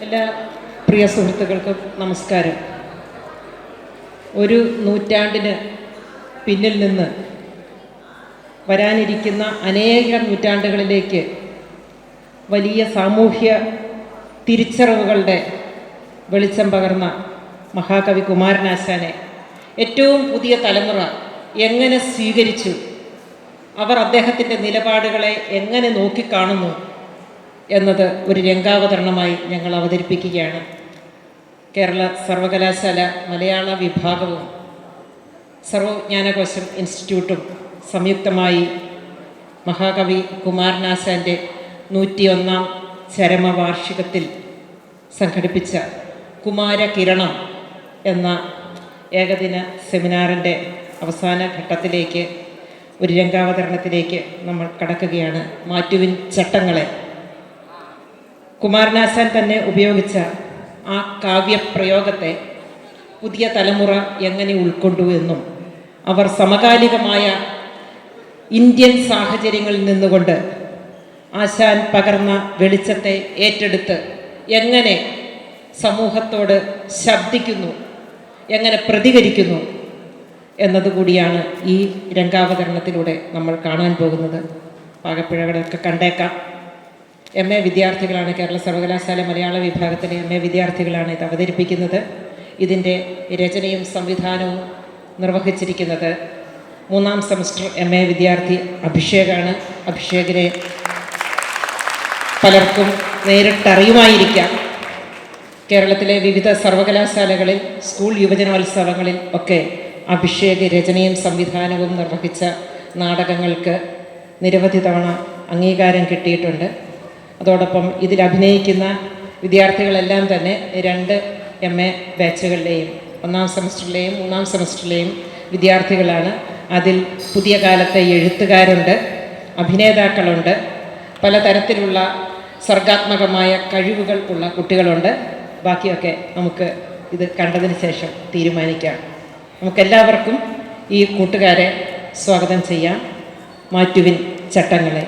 എല്ലാ പ്രിയ സുഹൃത്തുക്കൾക്കും നമസ്കാരം. ഒരു നൂറ്റാണ്ടിന് പിന്നിൽ നിന്ന് വരാനിരിക്കുന്ന അനേക നൂറ്റാണ്ടുകളിലേക്ക് വലിയ സാമൂഹ്യ തിരിച്ചറിവുകളുടെ വെളിച്ചം പകർന്ന മഹാകവി കുമാരനാശാനെ ഏറ്റവും പുതിയ തലമുറ എങ്ങനെ സ്വീകരിച്ചു, അവർ അദ്ദേഹത്തിൻ്റെ നിലപാടുകളെ എങ്ങനെ നോക്കിക്കാണുന്നു എന്നത് ഒരു രംഗാവതരണമായി ഞങ്ങൾ അവതരിപ്പിക്കുകയാണ്. കേരള സർവകലാശാല മലയാള വിഭാഗവും സർവജ്ഞാനകോശം ഇൻസ്റ്റിറ്റ്യൂട്ടും സംയുക്തമായി മഹാകവി കുമാരനാശാൻ്റെ 101ാം ചരമവാർഷികത്തിൽ സംഘടിപ്പിച്ച കുമാരകിരണം എന്ന ഏകദിന സെമിനാറിൻ്റെ അവസാന ഘട്ടത്തിലേക്ക്, ഒരു രംഗാവതരണത്തിലേക്ക് നമ്മൾ കടക്കുകയാണ്. മാറ്റുവിൻ ചട്ടങ്ങളെ. കുമാരനാശാൻ തന്നെ ഉപയോഗിച്ച ആ കാവ്യപ്രയോഗത്തെ പുതിയ തലമുറ എങ്ങനെ ഉൾക്കൊണ്ടു എന്നും, അവർ സമകാലികമായ ഇന്ത്യൻ സാഹചര്യങ്ങളിൽ നിന്നുകൊണ്ട് ആശാൻ പകർന്ന വെളിച്ചത്തെ ഏറ്റെടുത്ത് എങ്ങനെ സമൂഹത്തോട് ശബ്ദിക്കുന്നു, എങ്ങനെ പ്രതികരിക്കുന്നു എന്നതുകൂടിയാണ് ഈ രംഗാവതരണത്തിലൂടെ നമ്മൾ കാണാൻ പോകുന്നത്. പാകപ്പിഴകളൊക്കെ കണ്ടേക്കാം. MA വിദ്യാർത്ഥികളാണ്, കേരള സർവകലാശാല മലയാള വിഭാഗത്തിലെ MA വിദ്യാർത്ഥികളാണ് ഇത് അവതരിപ്പിക്കുന്നത്. ഇതിൻ്റെ രചനയും സംവിധാനവും നിർവഹിച്ചിരിക്കുന്നത് 3ാം സെമസ്റ്റർ MA വിദ്യാർത്ഥി അഭിഷേകാണ്. അഭിഷേകിനെ പലർക്കും നേരിട്ടറിയുമായിരിക്കാം. കേരളത്തിലെ വിവിധ സർവകലാശാലകളിൽ സ്കൂൾ യുവജനോത്സവങ്ങളിൽ ഒക്കെ അഭിഷേക് രചനയും സംവിധാനവും നിർവഹിച്ച നാടകങ്ങൾക്ക് നിരവധി തവണ അംഗീകാരം കിട്ടിയിട്ടുണ്ട്. അതോടൊപ്പം ഇതിൽ അഭിനയിക്കുന്ന വിദ്യാർത്ഥികളെല്ലാം തന്നെ 2 MA ബാച്ചുകളിലെയും 1ാം സെമസ്റ്ററിലെയും 3ാം സെമസ്റ്ററിലെയും വിദ്യാർത്ഥികളാണ്. അതിൽ പുതിയ കാലത്തെ എഴുത്തുകാരുണ്ട്, അഭിനേതാക്കളുണ്ട്, പലതരത്തിലുള്ള സർഗാത്മകമായ കഴിവുകൾ ഉള്ള കുട്ടികളുണ്ട്. ബാക്കിയൊക്കെ നമുക്ക് ഇത് കണ്ടതിന് ശേഷം തീരുമാനിക്കാം. നമുക്കെല്ലാവർക്കും ഈ കൂട്ടുകാരെ സ്വാഗതം ചെയ്യാം. മാറ്റുവിൻ ചട്ടങ്ങളെ.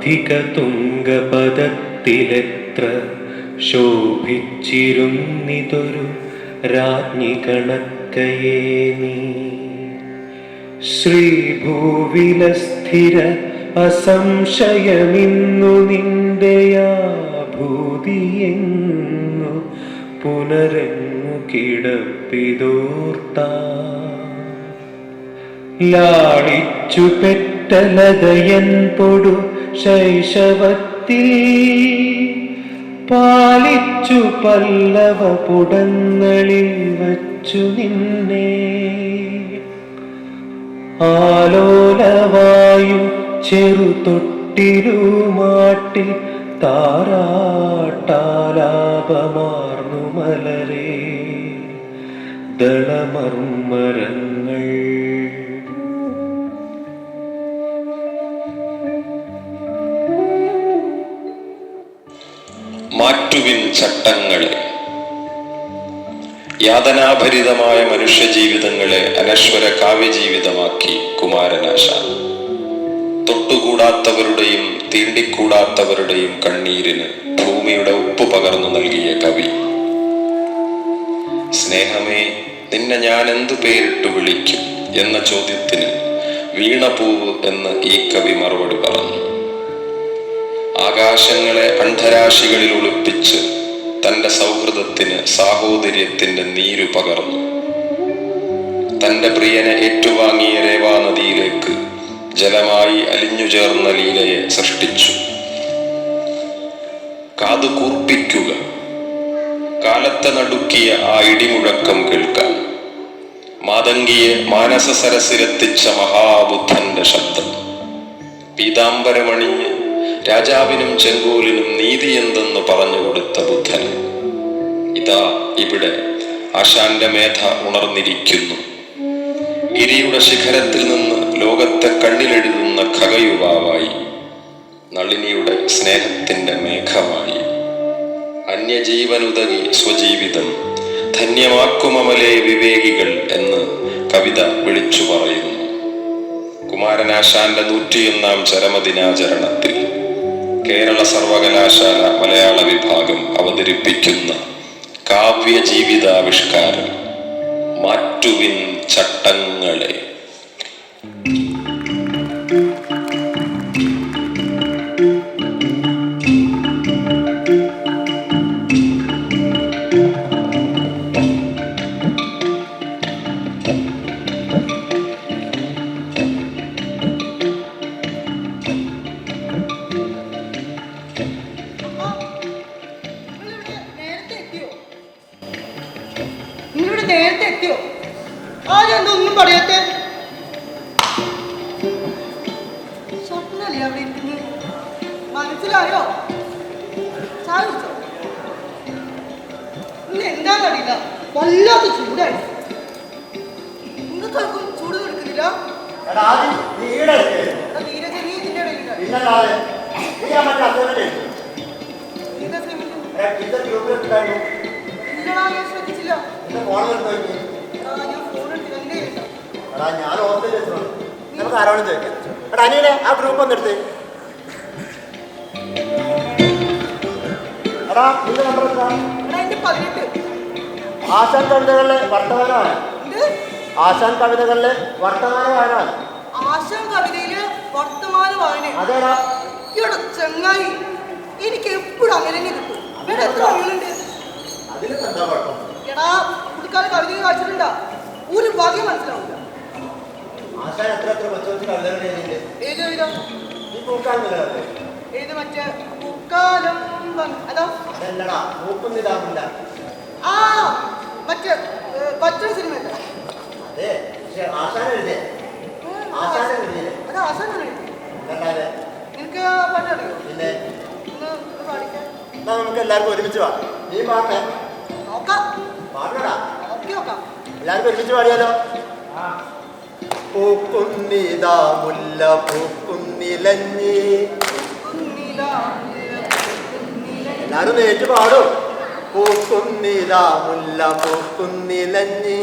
അധിക തുംഗപദത്തിലെത്ര ശോഭിച്ചിരുന്നിതൊരു രാജ്ഞി കണക്കയേ നീ. ശ്രീഭൂവിലസ്ഥിര അസംശയമിന്നു നിന്റെയാ ഭൂതിയെങ്ങു പുനരെങ്ങു കിടപ്പിതോർത്ത. ലാളിച്ചു പെറ്റലതയൻ പൊടു ശൈശവത്തിൽ പാലിച്ചു പല്ലവ പുടങ്ങളിൽ വച്ചു നിന്നെ. ആലോലവായു ചെറുതൊട്ടിലുമാട്ടിൽ താരാട്ടാലാപമാർന്നു മലരേ ദളമർമരങ്ങൾ. മാറ്റുവിൻ ചട്ടങ്ങളെ. യാതനാഭരിതമായ മനുഷ്യജീവിതങ്ങളെ അനശ്വര കാവ്യജീവിതമാക്കി കുമാരനാശാൻ. തൊട്ടുകൂടാത്തവരുടെയും തീണ്ടിക്കൂടാത്തവരുടെയും കണ്ണീരിന് ഭൂമിയുടെ ഉപ്പ് പകർന്നു നൽകിയ കവി. സ്നേഹമേ, നിന്നെ ഞാൻ എന്തു പേരിട്ടു വിളിക്കും എന്ന ചോദ്യത്തിന് വീണപൂവ് എന്ന് ഈ കവി മറുപടി പറഞ്ഞു. ആകാശങ്ങളെ അന്ധരാശികളിൽ ഒളിപ്പിച്ച് തന്റെ സൗഹൃദത്തിന് സാഹോദര്യത്തിന്റെ നീരു പകർന്നു. തന്റെ പ്രിയനെ ഏറ്റുവാങ്ങിയ രേവാ നദിയിലേക്ക് ജലമായി അലിഞ്ഞു ചേർന്ന ലീലയെ സൃഷ്ടിച്ചു. കാതു കൂർപ്പിക്കുക, കാലത്തെ നടുക്കിയ ആ ഇടിമുഴക്കം കേൾക്കാൻ. മാതങ്കിയെ മാനസ സരസിലെത്തിച്ച മഹാബുദ്ധന്റെ ശബ്ദം. പീതാംബരമണിഞ്ഞ് രാജാവിനും ചെങ്കോലിനും നീതി എന്തെന്ന് പറഞ്ഞുകൊടുത്ത ബുദ്ധൻ ഇതാ ഇവിടെ ആശാന്റെ മേധ ഉണർന്നിരിക്കുന്നു. ഗിരിയുടെ ശിഖരത്തിൽ നിന്ന് ലോകത്തെ കണ്ണിലെഴുതുന്ന ഖഗയുവാവായി, നളിനിയുടെ സ്നേഹത്തിന്റെ മേഘമായി. അന്യജീവനുതകി സ്വജീവിതം ധന്യമാക്കുമമലേ വിവേകികൾ എന്ന് കവിത വിളിച്ചു പറയുന്നു. കുമാരനാശാന്റെ 101 ചരമദിനാചരണത്തിൽ കേരള സർവകലാശാല മലയാള വിഭാഗം അവതരിപ്പിക്കുന്ന കാവ്യ ജീവിതാവിഷ്കാരം മാറ്റുവിൻ ചട്ടങ്ങളെ. നേരത്തെ എത്തിയോ? ആരെന്തൊന്നും പറയാത്തെ? സ്വപ്നല്ലേ അവിടെ ഇരിക്കുന്നത്? മനസ്സിലായോ? ചായ കുടിച്ചോ? ഇന്ന് എന്താന്നറിയില്ല, വല്ലാത്ത ചൂടായി. നിങ്ങൾക്കാർക്കും ചൂട് കൊടുക്കുന്നില്ല? ശ്രദ്ധിച്ചില്ല. ഞാൻ നമുക്ക് ആരോടും ചോദിക്കാം. എടാ അനിയനെ ആ ഗ്രൂപ്പ് ഒന്ന് എടുത്ത്. എടാ നിന്റെ നമ്പർ എത്ര? ആശാൻ കവിതകളിലെ വർത്തമാനമാണ്. ആശാൻ കവിതകളിലെ വർത്തമാനമാണ്. ആശാൻ കവിതയില് വർത്തമാന വായന. അതേടാ. ഇവിടെ ചങ്ങായി എനിക്ക് എപ്പോഴും അങ്ങനെ കിട്ടും. വേറെ എത്ര വായനകളുണ്ട്? അതിലെന്താ കുഴപ്പം? എടാ പുള്ളിക്കാരൻ കവിത വായിച്ചിട്ടുണ്ടാ? ഒരു ഭാഗ്യം മനസ്സിലാവില്ല. ആശാൻ എത്ര എത്ര കൊച്ചു കൊച്ചു കവിതകൾ എഴുതിയിട്ടുണ്ട്. ഏത് കവിത? ഈ പൂക്കാലം ഏത്? മറ്റേ പൂക്കാലം അതോ? അതല്ലടാ, പൂക്കുന്നിതാമില്ല. ആ മറ്റേ കൊച്ചു സിനിമ. അതെ, പക്ഷെ ആശാൻ എഴുതിയേ. ആശാൻ എഴുതിയേ. അത് ആശാനാണ് എഴുതി. നിനക്ക് പാട്ടറിയോ? പിന്നെ പാടിക്കാൻ നമുക്ക് എല്ലാവർക്കും ഒരുമിച്ച് പാടാം. നീ പാട്ടെ. നോക്കാം. പാടണടാ. ഓക്കെ നോക്കാം. എല്ലാവർക്കും ഒരുമിച്ച് പാടിയാലോ? പൂക്കുന്നിതാ മുല്ല പൂക്കുന്നിലഞ്ഞി. എല്ലാരും നേരിട്ട് പാടും. പൂക്കുന്നിതാ മുല്ല പൂക്കുന്നിലഞ്ഞി.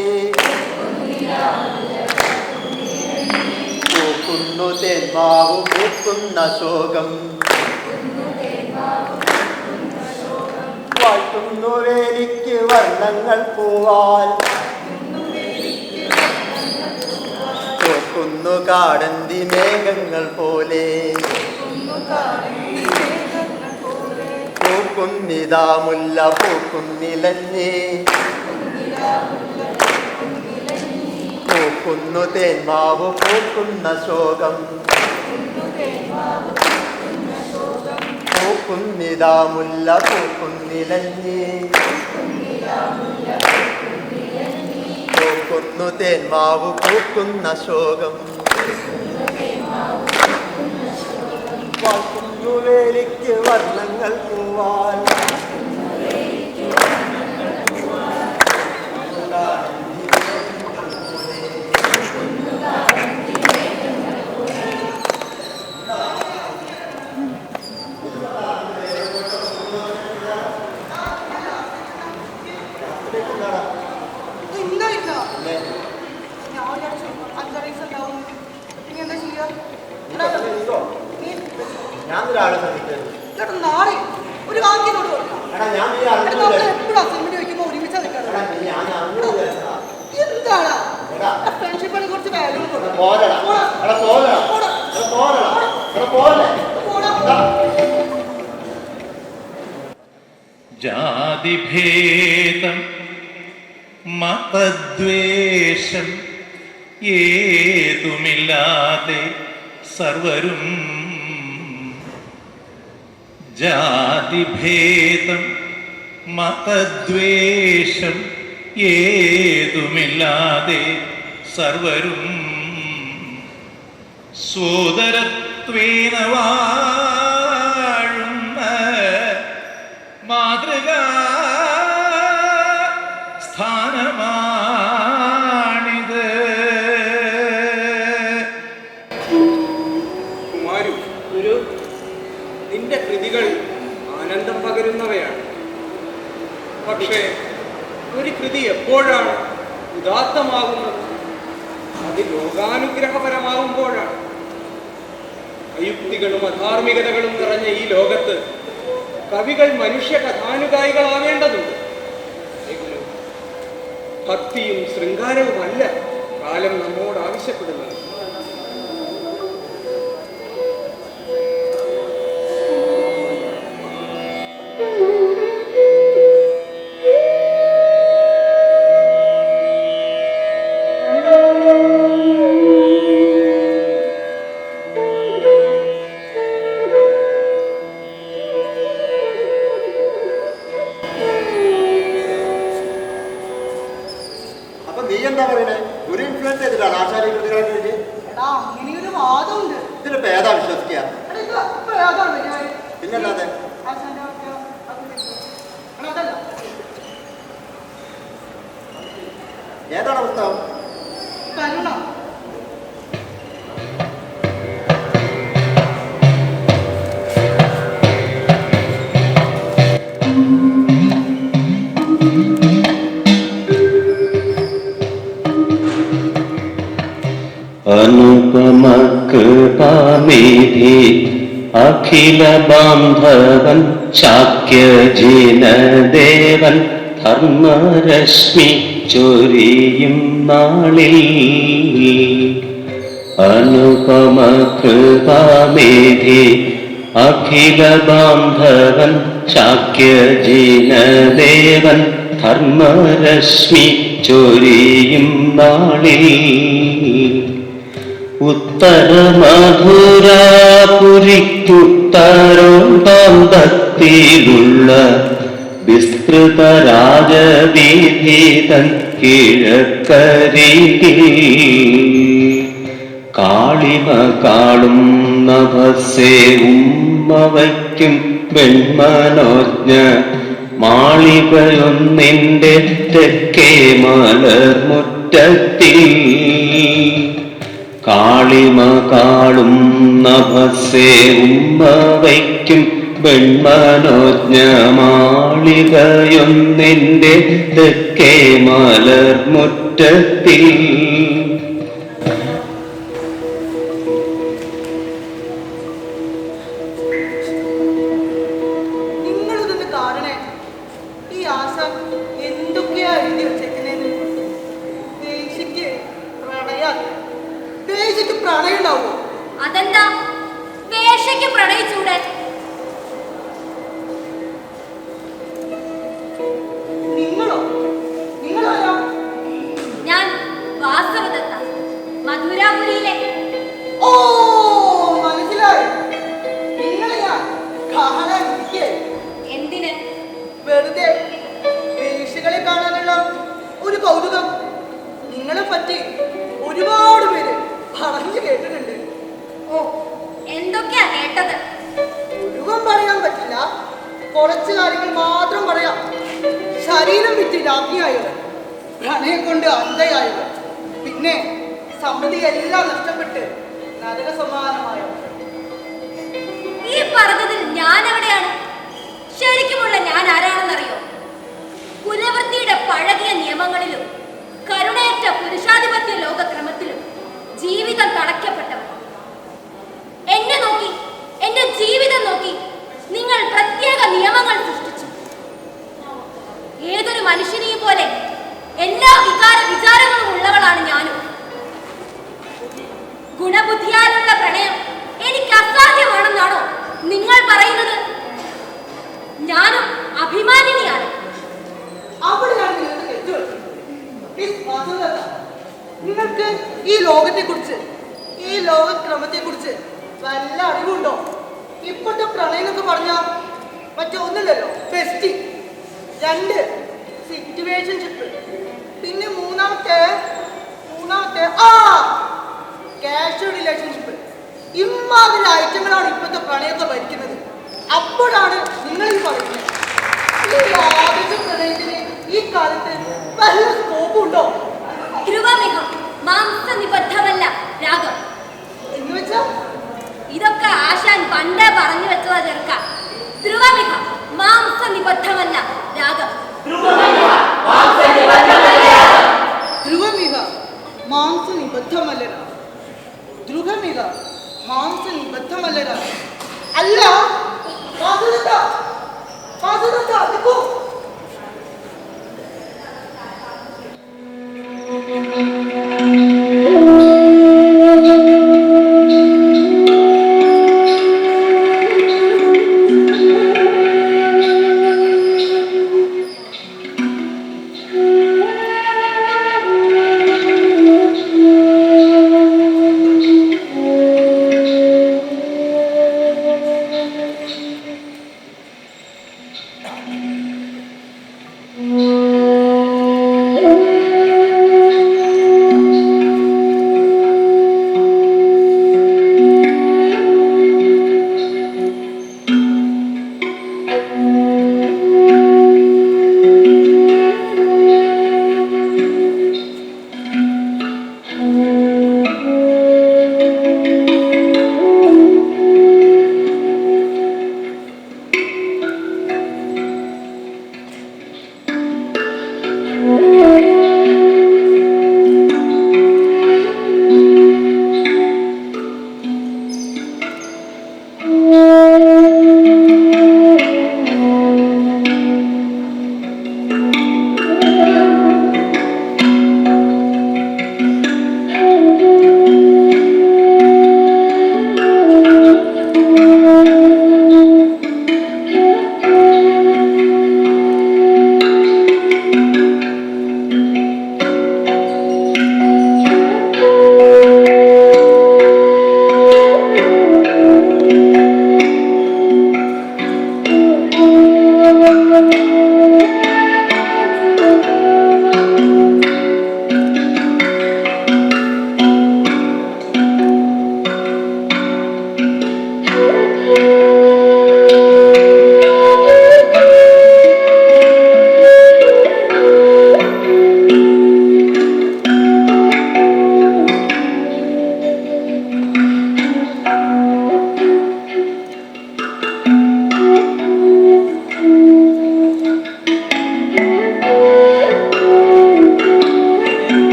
പൂക്കുന്നു തേന്മാവ് പൂക്കുന്ന ശോകം. വേലിക്ക് വർണ്ണങ്ങൾ പൂവാൽ പൂക്കുന്നു കാടന്തി മേഘങ്ങൾ പോലെ പൂക്കുന്നിതാ മുല്ല പൂക്കുന്നിലഞ്ഞേ പൂക്കുന്നു തേന്മാവ് പൂക്കുന്ന ശോകം പൂക്കുന്നിതാ മുല്ല പൂക്കുന്നിലഞ്ഞേ പൂക്കുന്നു തേന്മാവ് പൂക്കുന്ന ശോകം വാഴ്ക്കുന്നു വേലിക്ക് വർണ്ണങ്ങൾ പൂവാൽ ഞാൻ ഒരാളെ ശ്രമിക്കുന്നത് നാളെ ഒരു വാക്കിനോട് എടാ ഞാൻ ഈ എപ്പോഴും അസൈൻമെന്റ് വയ്ക്കുമ്പോൾ ഒരുമിച്ച് എന്താണ് ഫ്രണ്ട്ഷിപ്പിനെ കുറിച്ച് വാല്യൂ ജാതിഭേദം മതദ്വേഷം ഏതുമില്ലാതെ സർവരും ജാതിഭേദം മതദ്വേഷം ഏതുമില്ലാതെ സർവരും സോദരത്വേന വാഴുന്ന മാതൃകാ സ്ഥാനമാണിത്. കുമാരു, നിന്റെ കൃതികൾ ആനന്ദം പകരുന്നവയാണ്. പക്ഷേ ഒരു കൃതി എപ്പോഴാണ് ഉദാത്തമാകുന്നത്? അത് ലോകാനുഗ്രഹപരമാകുമ്പോഴാണ്. അയുക്തികളും അധാർമികതകളും നിറഞ്ഞ ഈ ലോകത്ത് കവികൾ മനുഷ്യ കഥാനുഗായികളാവേണ്ടതുണ്ട്. ഭക്തിയും ശൃംഗാരവുമല്ല കാലം നമ്മോട് ആവശ്യപ്പെടുന്നത്. നീ എന്താ പറയണേ? ഒരു ഇൻഫ്ലുവൻസ് ചെയ്തിട്ടാണ് ആശാരി കൃതികളെ കഴിഞ്ഞ് അങ്ങനെയൊരു വാദമുണ്ട്. ഇതിലിപ്പോ ഏതാ വിശ്വസിക്കുക? പിന്നല്ലാതെ ഏതാണ് പുസ്തകം? കരുണ. അനുപമ കൃപാനിധി അഖില ബാന്ധവൻ ശാക്യജിനദേവൻ ധർമ്മരശ്മി ചൊരിയും നാളിൽ അനുപമ കൃപാനിധി അഖില ബാന്ധവൻ ശാക്യജിനദേവൻ ധർമ്മരശ്മി ചൊരിയും നാളിൽ ഉത്തരമധുരാപുരിക്കുത്തരോന്തത്തിലുള്ള വിസ്തൃത രാജവീഥിതൻ കിഴക്കരികിൽ കാളിമ കാളും നഭസേ ഉമ്മവയ്ക്കും വെൺമനോജ്ഞ മാളികയൊന്നിൻ്റെ തെക്കേ മലർമുറ്റത്തിൽ കാളിമ കാളും നഭസേ ഉമ്മവയ്ക്കും വെൺമനോജ്ഞ മാളികയൊന്നിൻ്റെ തെക്കേ മലർമുറ്റത്തിൽ നിങ്ങളിതൊന്ന് കാണണേ. ഈ പ്രണയം ഉണ്ടാവുമോ? അതെന്താ വേഷയ്ക്ക് പ്രണയിച്ചൂടെ? നിങ്ങളാരാ? ഞാൻ വാസവദത്ത, മധുരാപുരിയിലെ. ഓ, മനസ്സിലായി. നിങ്ങളെ ഞാൻ കാണാൻ ഇരിക്കെ. എന്തിന്? വെറുതെ വേശികളെ കാണാനുള്ള ഒരു കൗതുകം. നിങ്ങളെ പറ്റി ഒരുപാട് പേര് പറഞ്ഞു കേട്ടിട്ടുണ്ട്. ഓ, എന്തൊക്കെയാ കേട്ടത്? മുഴുവൻ പറയാൻ പറ്റില്ല, കുറച്ച് കാര്യങ്ങൾ മാത്രം പറയാം. ശരീരം വിറ്റ് രാജ്ഞിയായവർ, പ്രണയം കൊണ്ട് അന്ധയായവർ, പിന്നെ സമ്മതി എല്ലാം നഷ്ടപ്പെട്ട് നരക സമാനമായവർ. ഈ പറഞ്ഞതിൽ ഞാൻ എവിടെയാണ്? ശരിക്കുമുള്ള ഞാൻ ആരാണെന്നറിയോ? കുലവൃത്തിയുടെ പഴകിയ നിയമങ്ങളിലും കരുണയറ്റ പുരുഷാധിപത്യ ലോകക്രമത്തിലും ജീവിതം തളയ്ക്കപ്പെട്ടവർ. എന്നെ നോക്കി, എന്റെ ജീവിതം നോക്കി നിങ്ങൾ പ്രത്യേക നിയമങ്ങൾ സൃഷ്ടിച്ചു. ഏതൊരു മനുഷ്യനെയും പോലെ എല്ലാ വിചാരങ്ങളും ഉള്ളവളാണ് ഞാനും. ഗുണബുദ്ധിയാലുള്ള പ്രണയം എനിക്ക് അസാധ്യമാണെന്നാണോ നിങ്ങൾ പറയുന്നത്? ഞാനും അഭിമാനിനിയാണ്. അവിടെയാണ് നിങ്ങൾക്ക് തെറ്റുപറ്റുന്നത്. മിസ് വാസുദേവ, നിങ്ങൾക്ക് ഈ ലോകത്തെക്കുറിച്ച്, ഈ ലോകക്രമത്തെക്കുറിച്ച് വല്ല അറിവുണ്ടോ? ഇപ്പോഴത്തെ പ്രണയം എന്നൊക്കെ പറഞ്ഞാൽ മറ്റൊന്നില്ലല്ലോ, ബെസ്റ്റി. 2 സിറ്റുവേഷൻഷിപ്പ്. പിന്നെ മൂന്നാമത്തെ കാഷ്വൽ റിലേഷൻഷിപ്പ്. ഇമ്മാതിരി ഐറ്റങ്ങളാണ് ഇപ്പോഴത്തെ പ്രണയത്തെ ഭരിക്കുന്നത്. അപ്പോഴാണ് നിങ്ങൾ ഈ പറയുന്നത്. ഈ ആദ്യത്തെ പ്രണയത്തിന് ഈ കാലത്ത് വല്ല സ്കോപ്പുണ്ടോ? ധ്രുവമിഹം മാംസനിബദ്ധമല്ല രാഗം എന്ന് വെച്ചാ ഇതൊക്കെ ആശാൻ പണ്ടേ പറഞ്ഞു വെച്ചതാ ചെറുക്ക. ധ്രുവമിഹം മാംസനിബദ്ധമല്ല രാഗം. ധ്രുവമിഹ മാംസനിബദ്ധമല്ലര. ധ്രുവമിഹ മാംസനിബദ്ധമല്ലര. അല്ല, നിൽക്കൂ.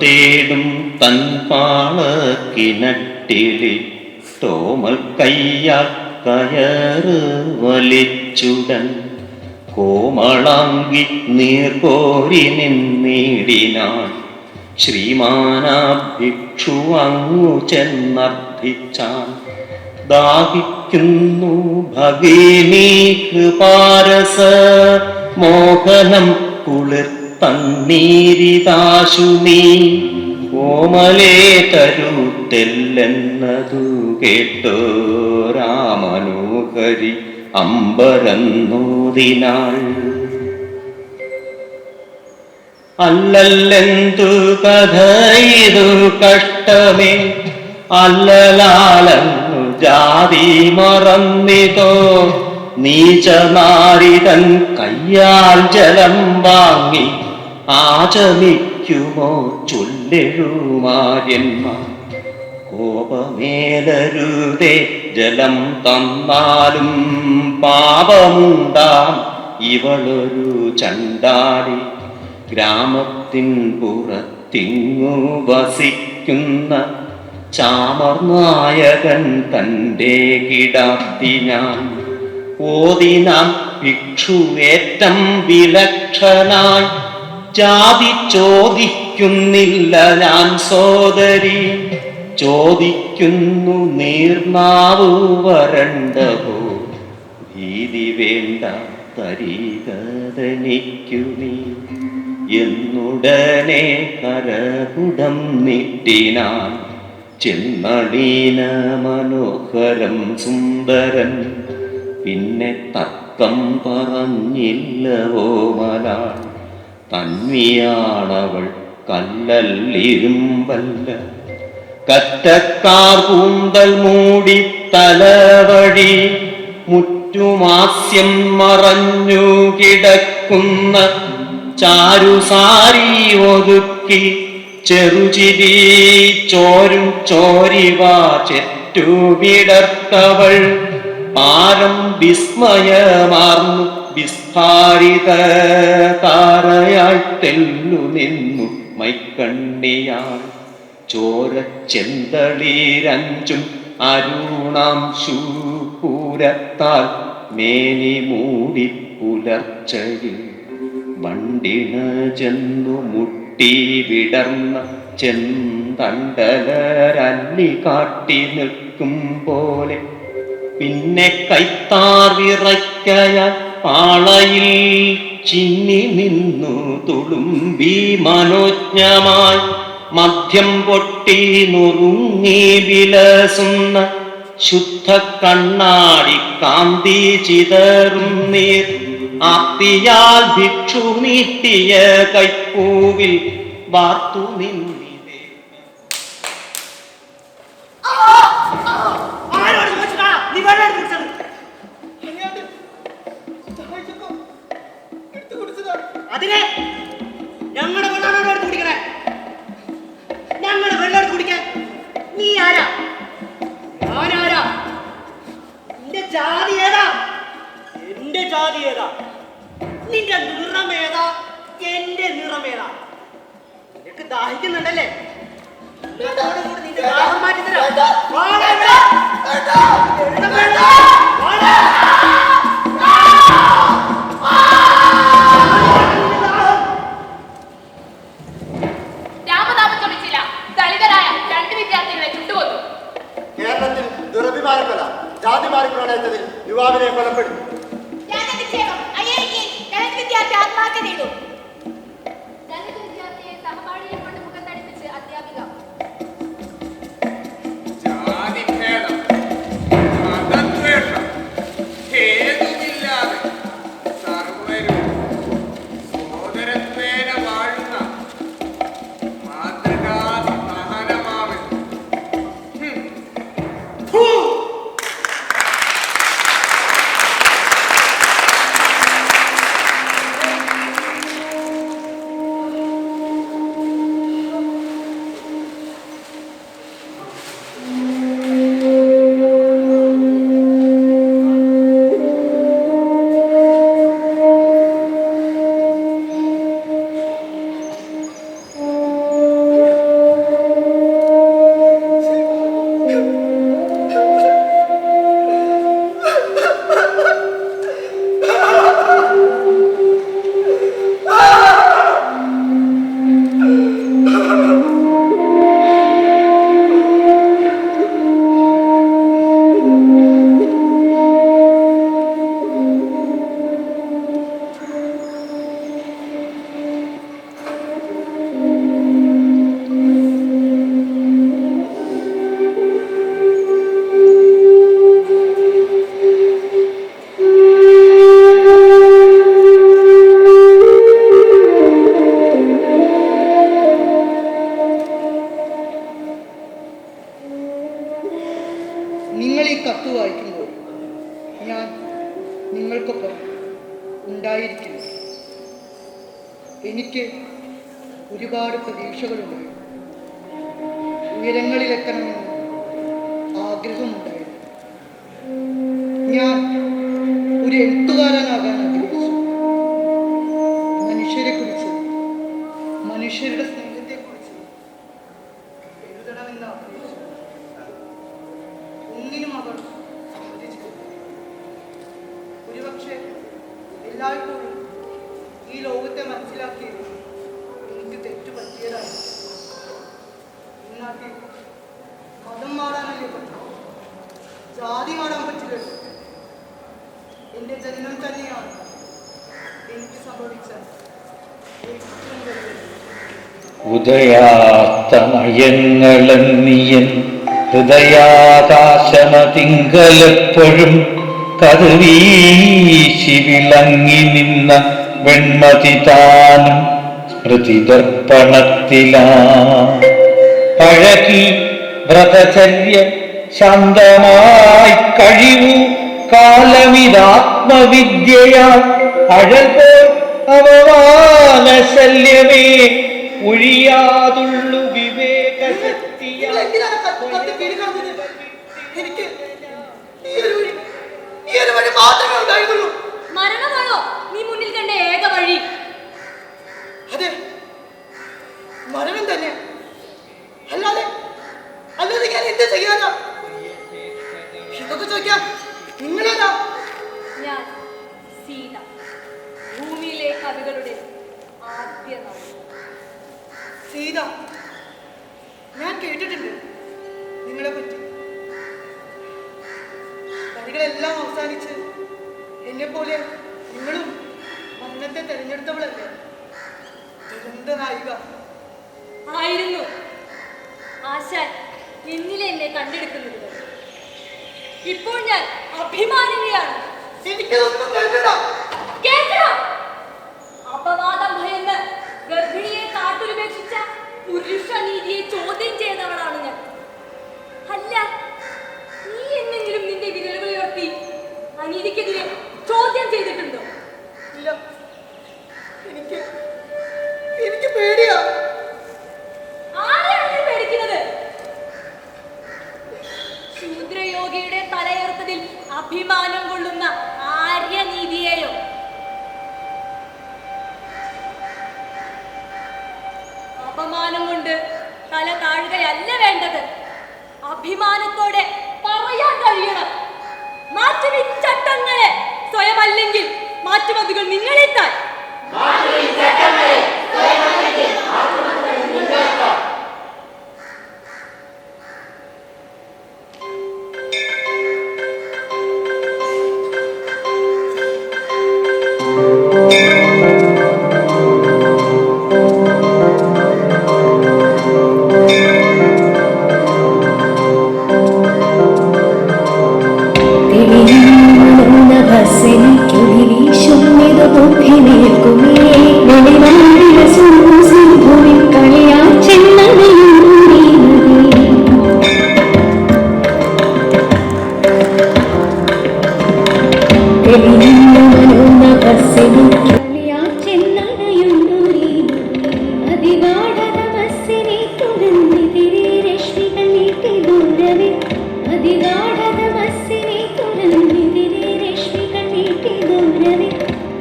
തേടും തൻപാളക്കിനട്ടിലി തോമൽ കയ്യാൽ കയറ് വലിച്ചുടൻ കോമളാങ്കി നീർകോരി നിന്നിടിനാൻ. ശ്രീമാനാ ഭിക്ഷു അങ്ങു ചെന്നർത്ഥിച്ചാൻ. ദാഹിക്കുന്നു ഭഗിനി കൃപാരസ മോഹനം കുളിർ തണ്ണീരിതാശു നീ ഓമലേ തരുത്തെല്ലെന്നതു കേട്ടോ രാമനോഹരി അമ്പരന്നോദിനാൾ. അല്ലല്ലെന്തു കഥ ഇതു കഷ്ടമേ അല്ലലാലന്നു ജാതി മറന്നിതോ നീചനാരിതൻ കയ്യാൽ ജലം വാങ്ങി ആചമിക്കുമോ ചൊല്ലെഴുമാര്യന്മാർ. കോപമേലരുതേ ജലം തന്നാലും പാപമുണ്ടാം ഇവളൊരു ചണ്ടാടി. ഗ്രാമത്തിൻ പുറത്തിങ്ങു വസിക്കുന്ന ചാമർനായകൻ തൻ്റെ കിടാത്തിനാൻ. ഓതിനാൻ ഭിക്ഷുവേറ്റം വിലക്ഷനായി ജാതി ചോദിക്കുന്നില്ല ഞാൻ സോദരി. ചോദിക്കുന്നു നീർനാവു വരണ്ടവോ ഭീതി വേണ്ട തരികതനിക്കു നീ എന്നുടനെ കരകുടം നീട്ടിനാൻ. ചെന്നളീന മനോഹരം സുന്ദരൻ പിന്നെ തർക്കം പറഞ്ഞില്ലവോ മലാൾ. തന്വിയാണവൾ കല്ലല്ലിരുമ്പല്ല കറ്റക്കാർ കൂന്തൽ മൂടി തലവഴി മുറ്റുമാസ്യം മറഞ്ഞു കിടക്കുന്ന ചാരുസാരി ഒതുക്കി ചെറുചിരി ചോരും ചോരിവാ ചെറ്റു വിടർത്തവൾ. പാരം വിസ്മയമാർന്നു വിസ്ഫാരിത താരയായി തെല്ലു നിന്നു മൈക്കണ്ണിയാൾ. ചോരച്ചെന്തളീരഞ്ചും അരുണാംശൂപൂരത്താൽ മേനി മൂടി പുലർച്ചയിൽ വണ്ടിണ ചെന്നു മുട്ടി വിടർന്ന ചെന്തണ്ടലരല്ലി കാട്ടി നിൽക്കും പോലെ. പിന്നെ കൈത്താർ വിറയ്ക്കയാൽ പാളയിൽ ചിന്നി നിന്നു തുളുമ്പി മനോജ്ഞമായി. മദ്യം പൊട്ടി നുറുങ്ങി വിലസുന്ന ശുദ്ധ കണ്ണാടി കാന്തി ചിതറും നീർ. ആർത്തിയാൽ ഭിക്ഷു നീട്ടിയ കൈപ്പൂവിൽ വാർത്തു നിന്നിതേ. അതിനെ ഞങ്ങളുടെ വെള്ളം എടുത്ത് കുടിക്കണേ. ഞങ്ങളുടെ വെള്ളം എടുത്ത് കുടിക്കാൻ നീ ആരാ? ഞാനാരാ? നിന്റെ ജാതി ഏതാ? എന്റെ ജാതി ഏതാ? നിന്റെ നിറമേതാ? എന്റെ നിറമേതാ? നിനക്ക് ദാഹിക്കുന്നുണ്ടല്ലേ? നിന്റെ ദാഹം മാറ്റി തരാം. കേരളത്തിൽ ദുരഭിമാനക്കൊല ജാതി മാറിപ്രണയത്തിൽ യുവാവിനെ കൊലപ്പെടുത്തി. ആത്മഹത്യ ചെയ്തു. വിദ്യാർത്ഥിയെ സഹപാഠിയെ കൊണ്ട് മുഖം തടിപ്പിച്ച് അധ്യാപിക. ജാതിഭേദം, മതദ്വേഷം ഹേതുമില്ലാതെ സർവരും സോദരത്വേന വാഴുന്ന മാതൃകാ സഹനമാവൻ. ഞാൻ നിങ്ങൾക്കൊപ്പം ഉണ്ടായിരിക്കുന്നു. എനിക്ക് ഒരുപാട് പ്രതീക്ഷകളുണ്ടായിരുന്നു. ഉയരങ്ങളിലെത്തണമെന്ന് ആഗ്രഹമുണ്ടായിരുന്നു. ഞാൻ ഒരു എഴുത്തുകാരനാകാൻ ആഗ്രഹിച്ചു. മനുഷ്യരെക്കുറിച്ച്, മനുഷ്യരുടെ സ്നേഹത്തെക്കുറിച്ച് എഴുതണമെന്ന് ആഗ്രഹിച്ചു. ഒന്നിനും അവർ സമ്മതിച്ചില്ല. ഒരുപക്ഷെ എല്ലായ്പ്പോഴും ഈ ലോകത്തെ മനസ്സിലാക്കിയത് എനിക്ക് തെറ്റു പറ്റിയതാണ്. ഇന്നാട്ടിൽ മതം മാറാനല്ലേ പറ്റും, ജാതി മാറാൻ പറ്റില്ലല്ലോ. എൻ്റെ ജനനം തന്നെയാണ് എനിക്ക് സംഭവിച്ച ഏറ്റവും വലിയ ഉദയാസ്തമയങ്ങളെന്നിയൻ ഹൃദയാകാശമതിങ്കലെപ്പോഴും കതുവീശി വിളങ്ങി നിന്ന വെൺമതി താനും സ്മൃതിദർപ്പണത്തിലാ പഴകി വ്രതചര്യ ശാന്തമായി കഴിവു കാലമിതാത്മവിദ്യയാൽ അഴകോ അവമാനശല്യമേ ഒഴിയാതുള്ളു വിവേകശക്തിയാ. എനിക്ക് ഈ ഒരു വഴി മാത്രമേ ഉണ്ടായിരുന്നുള്ളൂ. മരണമാണോ നീ മുന്നിൽ കണ്ട ഏക വഴി? അതെ, മരണം തന്നെ. അല്ലാതെ ഞാൻ എന്ത് ചെയ്യാനാ? ഇതൊക്കെ ചോദിക്കാം നിങ്ങളേതാ? ഞാൻ സീത, ഭൂമിയിലെ കവികളുടെ ആദ്യ നവ. സീത, ഞാൻ കേട്ടിട്ടുണ്ട് നിങ്ങളെ പറ്റി. കളികളെല്ലാം അവസാനിച്ച് എന്നെ പോലെ നിങ്ങളും മരണത്തെ തെരഞ്ഞെടുത്തവളല്ലേ? ദുരന്ത നായിക ആയിരുന്നു. ആശാൻ എന്നിലെ എന്നെ കണ്ടെടുക്കുന്നത്. ഇപ്പോൾ ഞാൻ അഭിമാനിനിയാണ്. എനിക്കതൊന്നും കേൾക്കണ്ട. കേൾക്കണം. അപവാദം ഭയന്ന് ഗർഭിണിയെ കാട്ടിലുപേക്ഷിച്ച പുരുഷ നീതിയെ ചോദ്യം ചെയ്തവളാണ് ഞാൻ. അല്ല, നീ എന്തെങ്കിലും നിന്റെ വിരലുകൾ ഉയർത്തി അനീതിക്കെതിരെ ചോദ്യം ചെയ്തിട്ടുണ്ടോ? ഇല്ല, എനിക്ക് പേടിയാ. ആരെയാണ് നീ പേടിക്കുന്നത്? ശൂദ്രയോഗിയുടെ തലയുയർത്തതിൽ അഭിമാനം കൊള്ളുന്ന ആര്യനീതിയെയോ? അപമാനം കൊണ്ട് തല താഴുകയല്ല വേണ്ടത്, അഭിമാനത്തോടെ പറയാൻ കഴിയണം. മാറ്റും ഈ ചട്ടങ്ങളെ, സ്വയമല്ലെങ്കിൽ മാറ്റുമതികൾ നിങ്ങളെത്താൻ.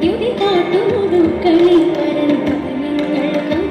യുവി കാട്ടുമുടുക്കളി പരൻ പതനങ്ങൾ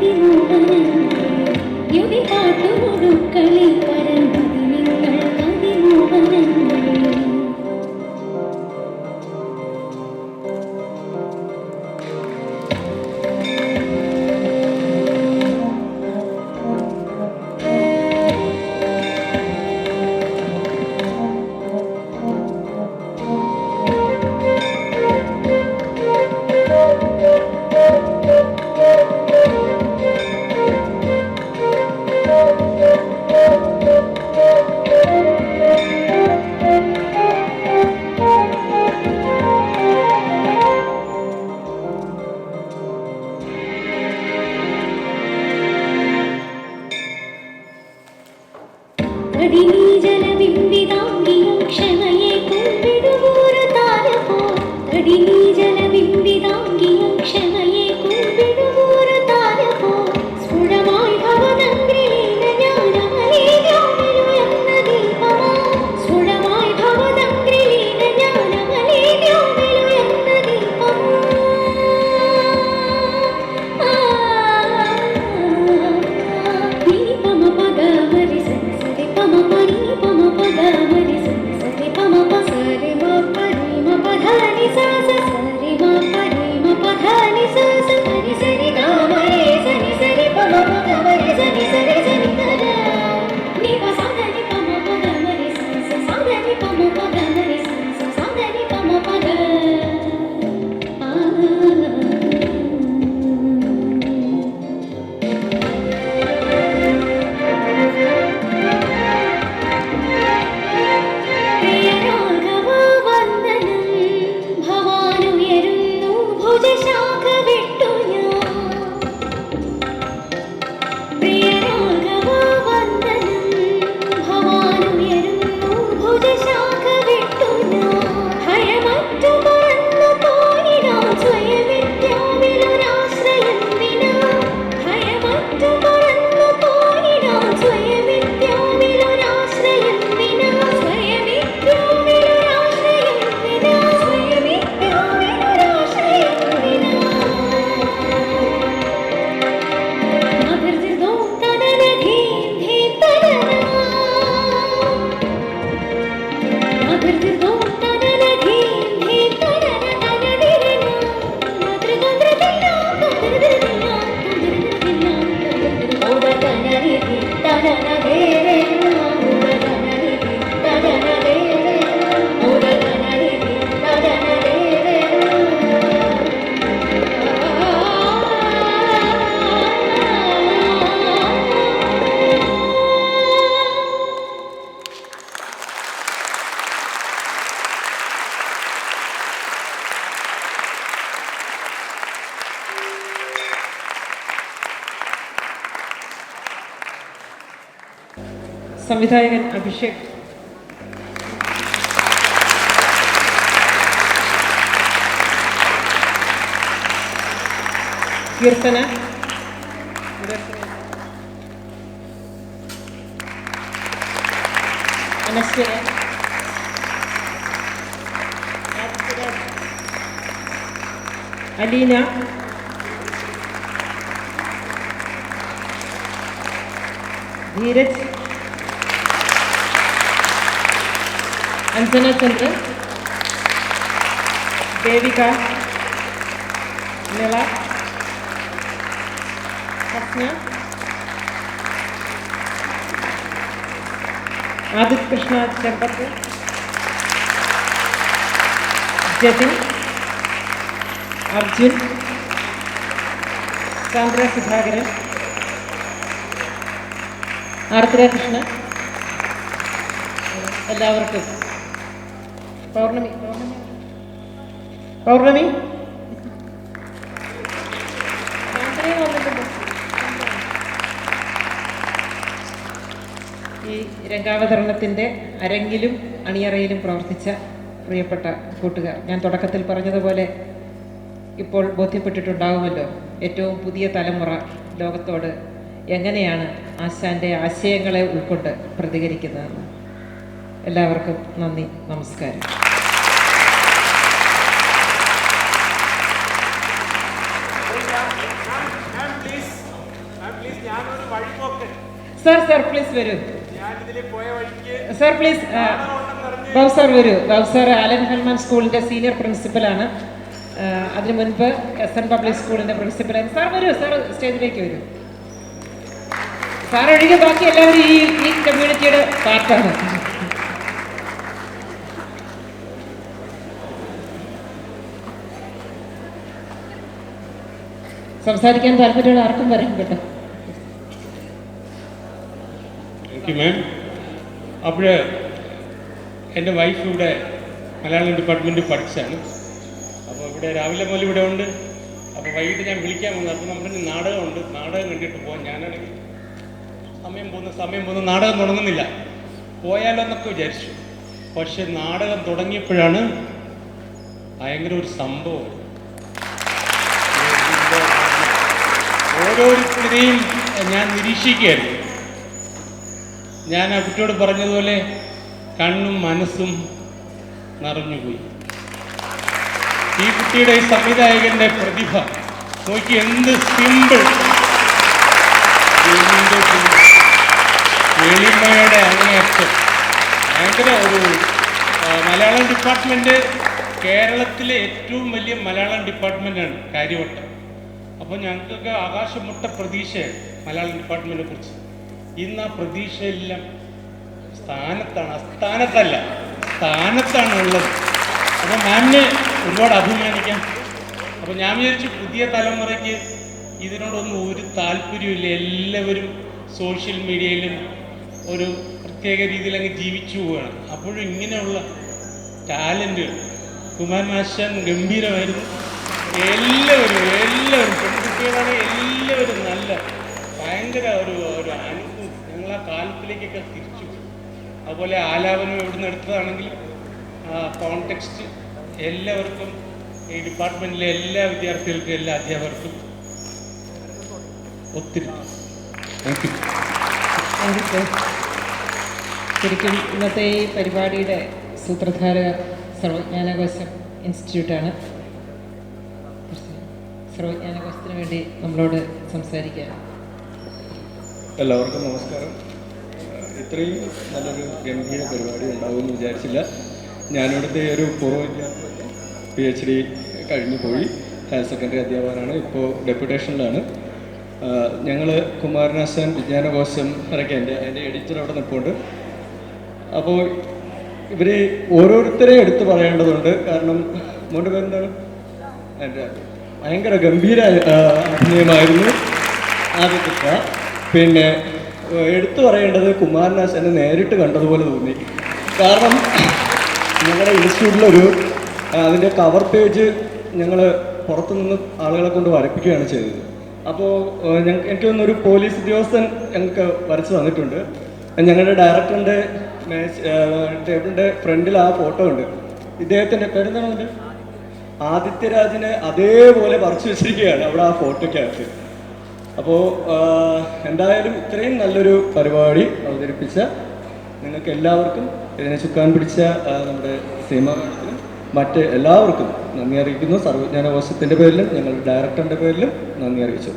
സംവിധായകൻ അഭിഷേക്. കീർത്തന. അനശ്വര. അലീന. ധീരജ്. അഞ്ജന ചന്ദ്രൻ. ദേവിക. നിള. ഹസ്ന. ആദിത് കൃഷ്ണ ചെമ്പത്ത്. ജതിൻ. അർജുൻ. സാന്ദ്ര സുധാകരൻ. ആർദ്ര കൃഷ്ണ. എല്ലാവർക്കും പൗർണമി. പൗർണമി ഈ രംഗാവതരണത്തിൻ്റെ അരങ്ങിലും അണിയറയിലും പ്രവർത്തിച്ച പ്രിയപ്പെട്ട കൂട്ടുകാർ, ഞാൻ തുടക്കത്തിൽ പറഞ്ഞതുപോലെ ഇപ്പോൾ ബോധ്യപ്പെട്ടിട്ടുണ്ടാവുമല്ലോ, ഏറ്റവും പുതിയ തലമുറ ലോകത്തോട് എങ്ങനെയാണ് ആശാൻ്റെ ആശയങ്ങളെ ഉൾക്കൊണ്ട് പ്രതികരിക്കുന്നതെന്ന്. എല്ലാവർക്കും നന്ദി, നമസ്കാരം. സർ പ്ലീസ് വരൂ. Sir please. ബാബു സാർ വരൂ. ബാബു സാർ ആലൻ ഹൽമാൻ സ്കൂളിൻ്റെ സീനിയർ പ്രിൻസിപ്പലാണ്. അതിനു മുൻപ് എസ് എൻ പബ്ലിക് സ്കൂളിൻ്റെ പ്രിൻസിപ്പലാണ്. സാർ വരൂ. സാർ സ്റ്റേജിലേക്ക് വരൂ. സാർ ഒഴികെ ബാക്കി എല്ലാവരും ഈ കമ്മ്യൂണിറ്റിയുടെ പാർട്ടാണ്. സംസാരിക്കാൻ താല്പര്യമുള്ള ആർക്കും വരാം കേട്ടോ. Thank you ma'am. അപ്പോൾ എൻ്റെ വൈഫ് ഇവിടെ മലയാളം ഡിപ്പാർട്ട്മെൻറ്റിൽ പഠിച്ചാണ്. അപ്പോൾ ഇവിടെ രാവിലെ മുതൽ ഇവിടെ ഉണ്ട്. അപ്പോൾ വൈകിട്ട് ഞാൻ വിളിക്കാൻ വന്നത്. അപ്പോൾ നമ്മുടെ നാടകമുണ്ട്, നാടകം കണ്ടിട്ട് പോകാൻ. ഞാനാണെങ്കിൽ സമയം പോകുന്ന നാടകം തുടങ്ങുന്നില്ല, പോയാലോ എന്നൊക്കെ വിചാരിച്ചു. പക്ഷെ നാടകം തുടങ്ങിയപ്പോഴാണ് ഭയങ്കര ഒരു സംഭവം. ഓരോരുത്തരെയും ഞാൻ നിരീക്ഷിക്കുകയായിരുന്നു. ഞാൻ ആ കുട്ടിയോട് പറഞ്ഞതുപോലെ കണ്ണും മനസ്സും നിറഞ്ഞുപോയി. ഈ കുട്ടിയുടെ ഈ സംവിധായകൻ്റെ പ്രതിഭ നോക്കി, എന്ത് സിമ്പിൾ, എളിമയുടെ അങ്ങേയറ്റം. ഭയങ്കര ഒരു മലയാളം ഡിപ്പാർട്ട്മെൻറ്റ് കേരളത്തിലെ ഏറ്റവും വലിയ മലയാളം ഡിപ്പാർട്ട്മെൻറ്റാണ് കാര്യവട്ടം. അപ്പോൾ ഞങ്ങൾക്കൊക്കെ ആകാശമുട്ട പ്രതീക്ഷയാണ് മലയാളം ഡിപ്പാർട്ട്മെൻറ്റിനെ കുറിച്ച്. ഇന്ന് ആ പ്രതീക്ഷയെല്ലാം സ്ഥാനത്താണ് ഉള്ളത്. അപ്പോൾ മാമിനെ ഒരുപാട് അഭിമാനിക്കാം. അപ്പോൾ ഞാൻ വിചാരിച്ചു പുതിയ തലമുറയ്ക്ക് ഇതിനോടൊന്നും ഒരു താല്പര്യമില്ല, എല്ലാവരും സോഷ്യൽ മീഡിയയിലും ഒരു പ്രത്യേക രീതിയിൽ അങ്ങ് ജീവിച്ചു പോവുകയാണ്. അപ്പോഴും ഇങ്ങനെയുള്ള ടാലൻറ്റുകൾ, കുമാരൻ ആശാൻ ഗംഭീരമായിരുന്നു. എല്ലാവരും പെൺകുട്ടികളാണ്, എല്ലാവരും നല്ല ഭയങ്കര ഒരു അനുഭവം. ഞങ്ങൾ ആ കാലത്തിലേക്കൊക്കെ തിരിച്ചു. അതുപോലെ ആലാപനം എവിടുന്ന് എടുത്തതാണെങ്കിലും കോണ്ടെക്സ്റ്റ് എല്ലാവർക്കും, ഈ ഡിപ്പാർട്ട്മെൻറ്റിലെ എല്ലാ വിദ്യാർത്ഥികൾക്കും, എല്ലാ അധ്യാപകർക്കും ഒത്തിരി താങ്ക് യു. ശരിക്കും ഇന്നത്തെ ഈ പരിപാടിയുടെ സൂത്രധാരക സർവജ്ഞാനകോശം ഇൻസ്റ്റിറ്റ്യൂട്ടാണ്. സർവജ്ഞാനകോശത്തിന് വേണ്ടി നമ്മളോട് സംസാരിക്കുക. എല്ലാവർക്കും നമസ്കാരം. ഇത്രയും നല്ലൊരു ഗംഭീര പരിപാടി ഉണ്ടാവുമെന്ന് വിചാരിച്ചില്ല. ഞാനിവിടുത്തെ ഒരു പൂർവ്വ വിദ്യാർത്ഥി, PhD കഴിഞ്ഞു പോയി, ഹയർ സെക്കൻഡറി അധ്യാപകനാണ്. ഇപ്പോൾ ഡെപ്യൂട്ടേഷനിലാണ്. ഞങ്ങൾ കുമാരനാശാൻ വിജ്ഞാനകോശം ഇറക്കിയ എൻ്റെ എഡിറ്റർ അവിടെ നിൽപ്പുണ്ട്. അപ്പോൾ ഇവർ ഓരോരുത്തരെയും എടുത്ത് പറയേണ്ടതുണ്ട്. കാരണം മോൻ്റെ പേരെന്താണ്? എൻ്റെ ഭയങ്കര ഗംഭീര അഭിനയമായിരുന്നു ആദ്യത്തെ. പിന്നെ എടുത്തു പറയേണ്ടത് കുമാരനാശാനെ നേരിട്ട് കണ്ടതുപോലെ തോന്നി. കാരണം ഞങ്ങളുടെ ഇൻസ്റ്റിറ്റ്യൂട്ടിലൊരു അതിൻ്റെ കവർ പേജ് ഞങ്ങൾ പുറത്തുനിന്ന് ആളുകളെ കൊണ്ട് വരപ്പിക്കുകയാണ് ചെയ്തത്. അപ്പോൾ എനിക്ക് തോന്നുന്നൊരു പോലീസ് ഉദ്യോഗസ്ഥൻ ഞങ്ങൾക്ക് വരച്ച് തന്നിട്ടുണ്ട്. ഞങ്ങളുടെ ഡയറക്ടറിൻ്റെ ടേബിളിൻ്റെ ഫ്രണ്ടിൽ ആ ഫോട്ടോ ഉണ്ട്. ഇദ്ദേഹത്തിൻ്റെ പേരെന്താണ്? ആദിത്യരാജിനെ അതേപോലെ പറിച്ചു വെച്ചിരിക്കുകയാണ് അവിടെ ആ ഫോട്ടോയ്ക്കകത്ത്. അപ്പോൾ എന്തായാലും ഇത്രയും നല്ലൊരു പരിപാടി അവതരിപ്പിച്ച നിങ്ങൾക്ക് എല്ലാവർക്കും, ഇതിനെ ചുക്കാൻ പിടിച്ച നമ്മുടെ സീമ മാഡത്തിനും മറ്റ് എല്ലാവർക്കും നന്ദി അറിയിക്കുന്നു. സർവജ്ഞാനകോശത്തിൻ്റെ പേരിലും ഞങ്ങളുടെ ഡയറക്ടറിൻ്റെ പേരിലും നന്ദി അറിയിച്ചു.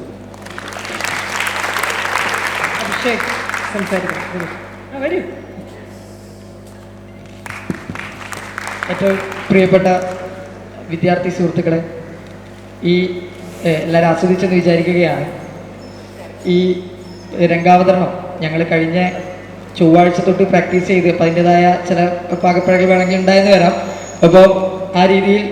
ഏറ്റവും പ്രിയപ്പെട്ട വിദ്യാർത്ഥി സുഹൃത്തുക്കളെ, ഈ എല്ലാവരും ആസ്വദിച്ചെന്ന് വിചാരിക്കുകയാണ്. ഈ രംഗാവതരണം ഞങ്ങൾ കഴിഞ്ഞ ചൊവ്വാഴ്ച തൊട്ട് പ്രാക്ടീസ് ചെയ്ത് അപ്പോൾ അതിൻ്റെതായ ചില പാകപ്പിഴകൾ വേണമെങ്കിൽ ഉണ്ടായെന്ന് വരാം. അപ്പോൾ ആ രീതിയിൽ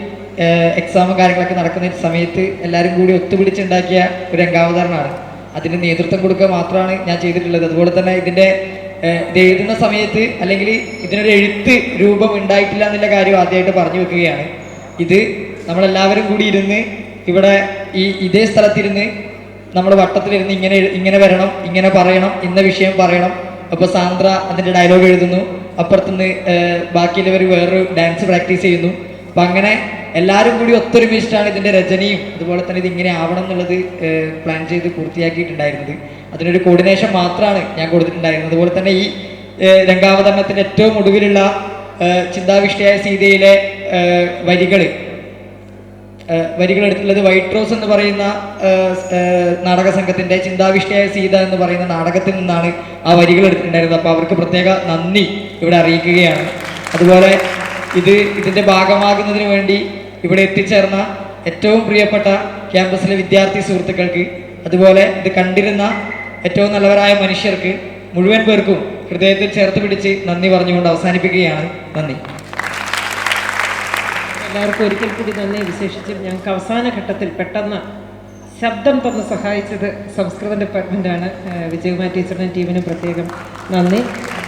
എക്സാമും കാര്യങ്ങളൊക്കെ നടക്കുന്ന സമയത്ത് എല്ലാവരും കൂടി ഒത്തുപിടിച്ചുണ്ടാക്കിയ ഒരു രംഗാവതരണമാണ്. അതിന് നേതൃത്വം കൊടുക്കുക മാത്രമാണ് ഞാൻ ചെയ്തിട്ടുള്ളത്. അതുപോലെ തന്നെ ഇത് എഴുതുന്ന സമയത്ത് അല്ലെങ്കിൽ ഇതിനൊരു എഴുത്ത് രൂപം ഉണ്ടായിട്ടില്ല എന്നുള്ള കാര്യം ആദ്യമായിട്ട് പറഞ്ഞു വെക്കുകയാണ്. ഇത് നമ്മളെല്ലാവരും കൂടി ഇരുന്ന് ഇവിടെ ഇതേ സ്ഥലത്തിരുന്ന് നമ്മൾ വട്ടത്തിലിരുന്ന് ഇങ്ങനെ വരണം, ഇങ്ങനെ പറയണം, ഇന്ന വിഷയം പറയണം. അപ്പോൾ സാന്ദ്ര അതിൻ്റെ ഡയലോഗ് എഴുതുന്നു, അപ്പുറത്തുനിന്ന് ബാക്കിയുള്ളവർ വേറൊരു ഡാൻസ് പ്രാക്ടീസ് ചെയ്യുന്നു. അപ്പം അങ്ങനെ എല്ലാവരും കൂടി ഒത്തൊരുമിച്ചിട്ടാണ് ഇതിൻ്റെ രചനയും അതുപോലെ തന്നെ ഇതിങ്ങനെ ആവണം എന്നുള്ളത് പ്ലാൻ ചെയ്ത് പൂർത്തിയാക്കിയിട്ടുണ്ടായിരുന്നത്. അതിനൊരു കോർഡിനേഷൻ മാത്രമാണ് ഞാൻ കൊടുത്തിട്ടുണ്ടായിരുന്നത്. അതുപോലെ തന്നെ ഈ രംഗാവതരണത്തിൻ്റെ ഏറ്റവും ഒടുവിലുള്ള ചിന്താവിഷ്ടയായ സീതയിലെ വരികളെടുത്തുള്ളത് വൈറ്റ് റോസ് എന്ന് പറയുന്ന നാടക സംഘത്തിൻ്റെ ചിന്താവിഷ്ടയായ സീത എന്ന് പറയുന്ന നാടകത്തിൽ നിന്നാണ് ആ വരികൾ എടുത്തിട്ടുണ്ടായിരുന്നത്. അപ്പോൾ അവർക്ക് പ്രത്യേക നന്ദി ഇവിടെ അറിയിക്കുകയാണ്. അതുപോലെ ഇതിൻ്റെ ഭാഗമാകുന്നതിന് വേണ്ടി ഇവിടെ എത്തിച്ചേർന്ന ഏറ്റവും പ്രിയപ്പെട്ട ക്യാമ്പസിലെ വിദ്യാർത്ഥി സുഹൃത്തുക്കൾക്ക്, അതുപോലെ ഇത് കണ്ടിരുന്ന ഏറ്റവും നല്ലവരായ മനുഷ്യർക്ക് മുഴുവൻ പേർക്കും ഹൃദയത്തിൽ ചേർത്ത് പിടിച്ച് നന്ദി പറഞ്ഞുകൊണ്ട് അവസാനിപ്പിക്കുകയാണ്. നന്ദി. എല്ലാവർക്കും ഒരിക്കൽ കൂടി നന്ദി. വിശേഷിച്ചും ഞങ്ങൾക്ക് അവസാന ഘട്ടത്തിൽ പെട്ടെന്ന് ശബ്ദം തന്ന് സഹായിച്ചത് സംസ്കൃത ഡിപ്പാർട്ട്മെൻറ്റാണ്. വിജയകുമാർ ടീച്ചറിനും ടീമിനും പ്രത്യേകം നന്ദി.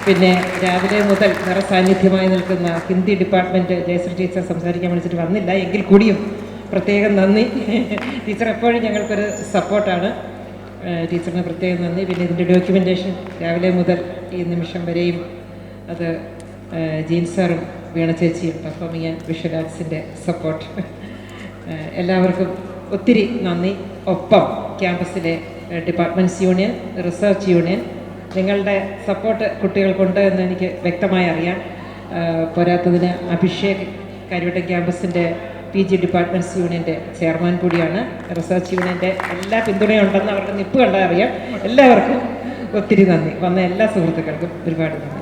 പിന്നെ രാവിലെ മുതൽ നിറസാന്നിധ്യമായി നിൽക്കുന്ന ഹിന്ദി ഡിപ്പാർട്ട്മെൻറ്റ് ജയശ്രീ ടീച്ചർ സംസാരിക്കാൻ വിളിച്ചിട്ട് വന്നില്ല, എങ്കിൽ കൂടിയും പ്രത്യേകം നന്ദി. ടീച്ചർ എപ്പോഴും ഞങ്ങൾക്കൊരു സപ്പോർട്ടാണ്. ടീച്ചറിന് പ്രത്യേകം നന്ദി. പിന്നെ ഇതിൻ്റെ ഡോക്യുമെൻറ്റേഷൻ രാവിലെ മുതൽ ഈ നിമിഷം വരെയും അത് ജീൻ സാറും വീണ ചേച്ചിയും പെർഫോമിംഗ് ആൻഡ് വിഷ്വൽ ആർട്സിൻ്റെ സപ്പോർട്ട്, എല്ലാവർക്കും ഒത്തിരി നന്ദി. ഒപ്പം ക്യാമ്പസിലെ ഡിപ്പാർട്ട്മെൻറ്റ്സ് യൂണിയൻ, റിസർച്ച് യൂണിയൻ, നിങ്ങളുടെ സപ്പോർട്ട് കുട്ടികൾക്കുണ്ട് എന്ന് എനിക്ക് വ്യക്തമായി അറിയാം. പോരാത്തതിന് അഭിഷേക് കാര്യവട്ടം ക്യാമ്പസിൻ്റെ PG ഡിപ്പാർട്ട്മെൻറ്റ്സ് യൂണിയൻ്റെ ചെയർമാൻ കൂടിയാണ്. റിസർച്ച് യൂണിയൻ്റെ എല്ലാ പിന്തുണയും ഉണ്ടെന്ന് അവരുടെ നിപ്പ് കണ്ടാൽ അറിയാം. എല്ലാവർക്കും ഒത്തിരി നന്ദി. വന്ന എല്ലാ സുഹൃത്തുക്കൾക്കും ഒരുപാട് നന്ദി.